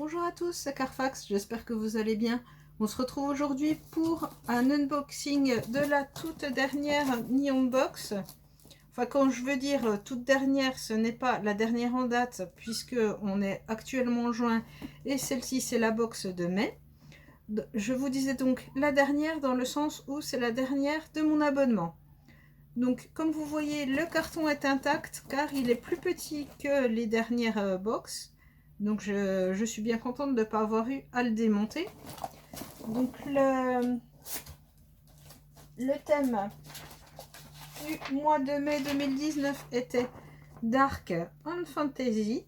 Bonjour à tous, c'est Carfax, j'espère que vous allez bien. On se retrouve aujourd'hui pour un unboxing de la toute dernière Neon Box. Enfin, quand je veux dire toute dernière, ce n'est pas la dernière en date puisque on est actuellement en juin et celle-ci c'est la box de mai. Je vous disais donc la dernière dans le sens où c'est la dernière de mon abonnement. Donc comme vous voyez, le carton est intact car il est plus petit que les dernières box. Donc je suis bien contente de ne pas avoir eu à le démonter. Donc le thème du mois de mai 2019 était Dark and Fantasy.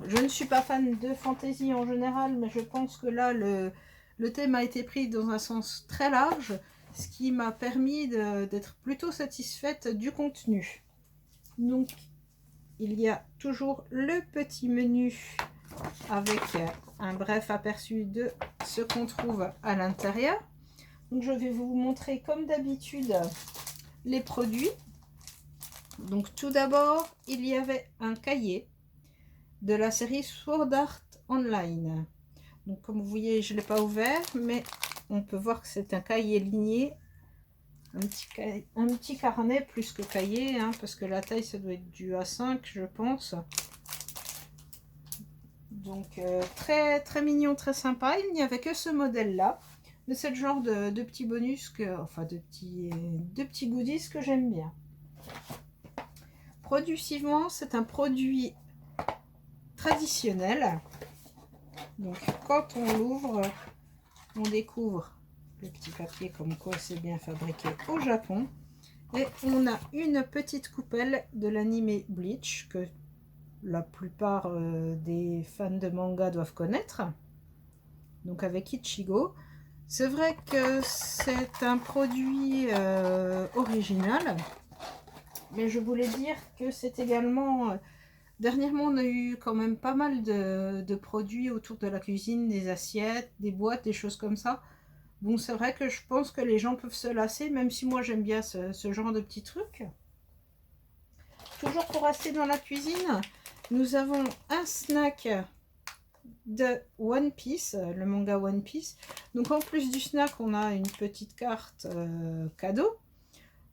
Je ne suis pas fan de fantasy en général, mais je pense que là le thème a été pris dans un sens très large, ce qui m'a permis d'être plutôt satisfaite du contenu. Donc il y a toujours le petit menu avec un bref aperçu de ce qu'on trouve à l'intérieur. Donc je vais vous montrer comme d'habitude les produits. Donc tout d'abord, il y avait un cahier de la série Sword Art Online. Donc comme vous voyez, je ne l'ai pas ouvert, mais on peut voir que c'est un cahier ligné. Un petit carnet plus que cahier, hein, parce que la taille ça doit être du A5 je pense. Donc très très mignon, très sympa. Il n'y avait que ce modèle là, mais c'est le genre de petits bonus enfin de petits goodies que j'aime bien. Produit suivant, c'est un produit traditionnel. Donc quand on l'ouvre, on découvre le petit papier comme quoi c'est bien fabriqué au Japon. Et on a une petite coupelle de l'anime Bleach que la plupart des fans de manga doivent connaître. Donc avec Ichigo. C'est vrai que c'est un produit original. Mais je voulais dire que c'est également... dernièrement, on a eu quand même pas mal de produits autour de la cuisine, des assiettes, des boîtes, des choses comme ça. Bon, c'est vrai que je pense que les gens peuvent se lasser, même si moi j'aime bien ce genre de petits trucs. Toujours pour rester dans la cuisine, nous avons un snack de One Piece, le manga One Piece. Donc en plus du snack, on a une petite carte cadeau.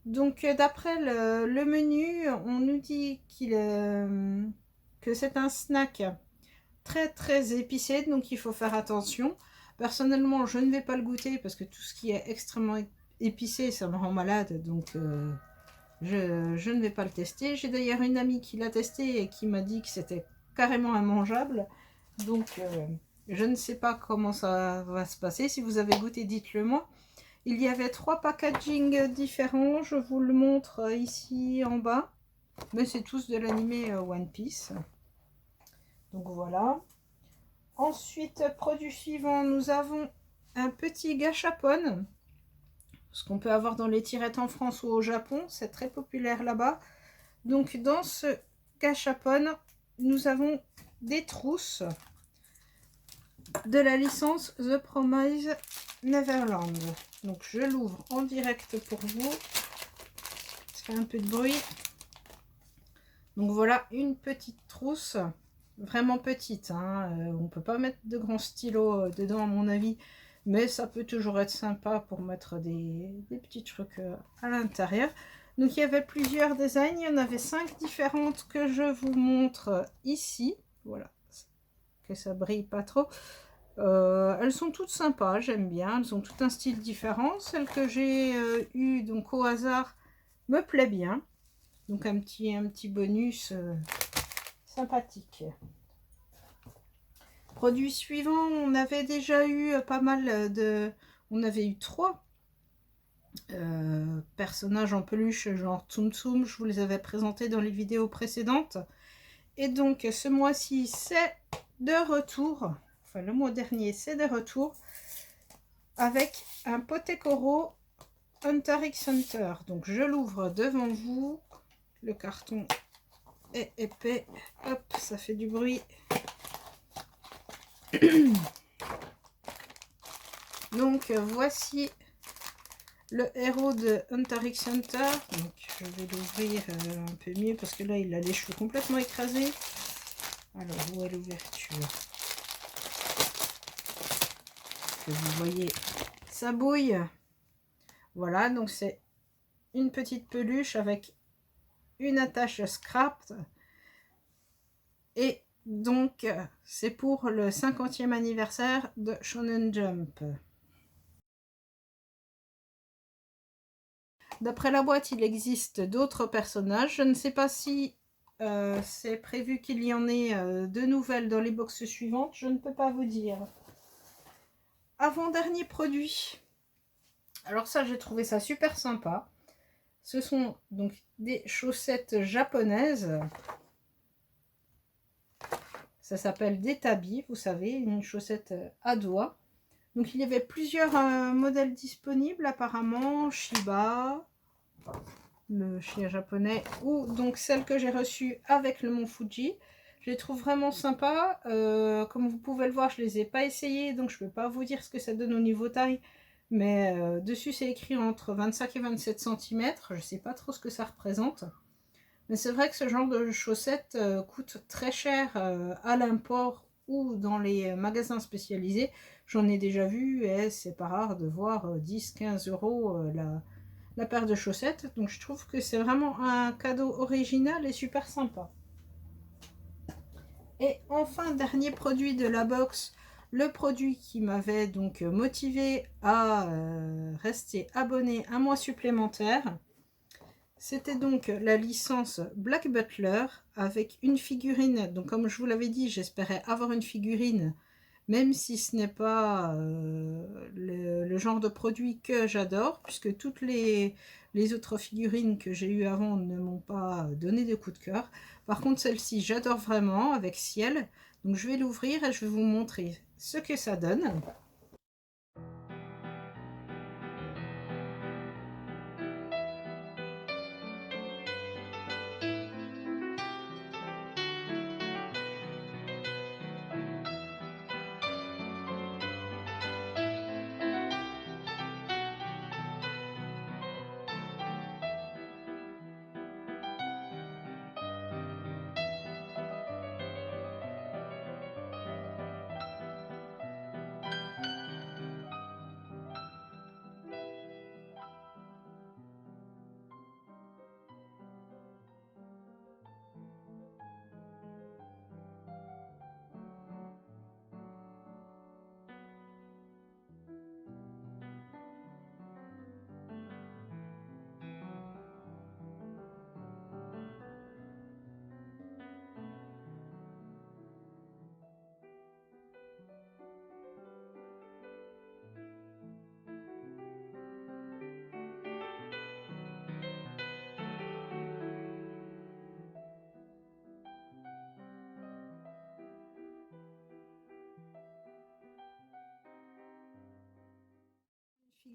Donc d'après le menu, on nous dit que c'est un snack très très épicé, donc il faut faire attention. Personnellement, je ne vais pas le goûter parce que tout ce qui est extrêmement épicé, ça me rend malade, donc je ne vais pas le tester. J'ai d'ailleurs une amie qui l'a testé et qui m'a dit que c'était carrément immangeable, donc je ne sais pas comment ça va se passer. Si vous avez goûté, dites-le moi. Il y avait 3 packagings différents, je vous le montre ici en bas, mais c'est tous de l'anime One Piece. Donc voilà. Ensuite, produit suivant, nous avons un petit gâchapon, ce qu'on peut avoir dans les tirettes en France ou au Japon, c'est très populaire là-bas. Donc dans ce gâchapon, nous avons des trousses de la licence The Promised Neverland. Donc je l'ouvre en direct pour vous. Ça fait un peu de bruit. Donc voilà une petite trousse, vraiment petite, hein. On peut pas mettre de grands stylos dedans à mon avis, mais ça peut toujours être sympa pour mettre des petits trucs à l'intérieur. Donc il y avait plusieurs designs, il y en avait 5 différentes que je vous montre ici. Voilà, que ça brille pas trop. Elles sont toutes sympas, j'aime bien, elles ont tout un style différent. Celle que j'ai eue donc au hasard me plaît bien. Donc un petit bonus sympathique. Produit suivant, on avait déjà eu pas mal de... On avait eu 3 personnages en peluche genre Tsum Tsum. Je vous les avais présentés dans les vidéos précédentes. Et donc ce mois-ci, c'est de retour. Enfin le mois dernier, c'est de retour. Avec un Potekoro Hunter x Hunter. Donc je l'ouvre devant vous. Le carton est épais. Hop, ça fait du bruit. Donc voici le héros de Hunter x Hunter. Donc je vais l'ouvrir un peu mieux parce que là il a les cheveux complètement écrasés. Alors où est l'ouverture? que vous voyez, ça bouille. Voilà, donc c'est une petite peluche avec une attache scrap. Et donc, c'est pour le 50e anniversaire de Shonen Jump. D'après la boîte, il existe d'autres personnages. Je ne sais pas si c'est prévu qu'il y en ait de nouvelles dans les boxes suivantes. Je ne peux pas vous dire. Avant-dernier produit. Alors ça, j'ai trouvé ça super sympa. Ce sont donc des chaussettes japonaises. Ça s'appelle des tabis, vous savez, une chaussette à doigts. Donc il y avait plusieurs modèles disponibles apparemment. Shiba, le chien japonais, ou donc celle que j'ai reçue avec le mont Fuji. Je les trouve vraiment sympas. Comme vous pouvez le voir, je les ai pas essayées, donc je peux pas vous dire ce que ça donne au niveau taille. Mais dessus c'est écrit entre 25 et 27 cm. Je sais pas trop ce que ça représente. Mais c'est vrai que ce genre de chaussettes coûte très cher à l'import ou dans les magasins spécialisés. J'en ai déjà vu et c'est pas rare de voir 10-15 euros la paire de chaussettes. Donc je trouve que c'est vraiment un cadeau original et super sympa. Et enfin, dernier produit de la box, le produit qui m'avait donc motivé à rester abonné un mois supplémentaire. C'était donc la licence Black Butler avec une figurine. Donc comme je vous l'avais dit, j'espérais avoir une figurine, même si ce n'est pas le genre de produit que j'adore, puisque toutes les autres figurines que j'ai eues avant ne m'ont pas donné de coup de cœur. Par contre, celle-ci, j'adore vraiment, avec Ciel. Donc je vais l'ouvrir et je vais vous montrer ce que ça donne.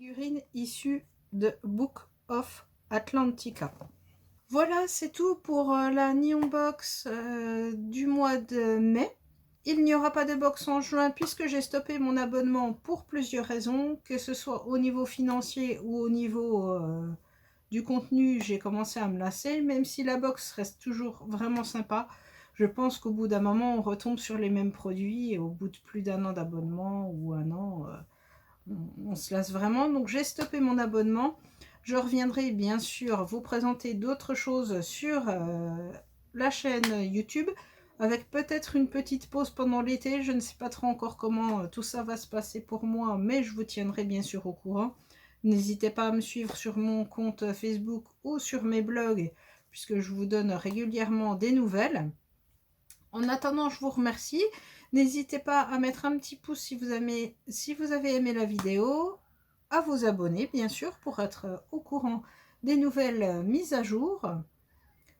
Figurine issue de Book of Atlantica. Voilà, c'est tout pour la Neon Box du mois de mai. Il n'y aura pas de box en juin puisque j'ai stoppé mon abonnement pour plusieurs raisons, que ce soit au niveau financier ou au niveau du contenu. J'ai commencé à me lasser, même si la box reste toujours vraiment sympa. Je pense qu'au bout d'un moment, on retombe sur les mêmes produits et au bout de plus d'un an d'abonnement ou un an, on se lasse vraiment. Donc j'ai stoppé mon abonnement. Je reviendrai bien sûr vous présenter d'autres choses sur la chaîne YouTube, avec peut-être une petite pause pendant l'été. Je ne sais pas trop encore comment tout ça va se passer pour moi, mais je vous tiendrai bien sûr au courant. N'hésitez pas à me suivre sur mon compte Facebook ou sur mes blogs, puisque je vous donne régulièrement des nouvelles. En attendant, je vous remercie. N'hésitez pas à mettre un petit pouce si vous avez aimé la vidéo, à vous abonner bien sûr pour être au courant des nouvelles mises à jour.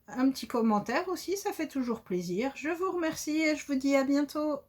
Un petit commentaire aussi, ça fait toujours plaisir. Je vous remercie et je vous dis à bientôt.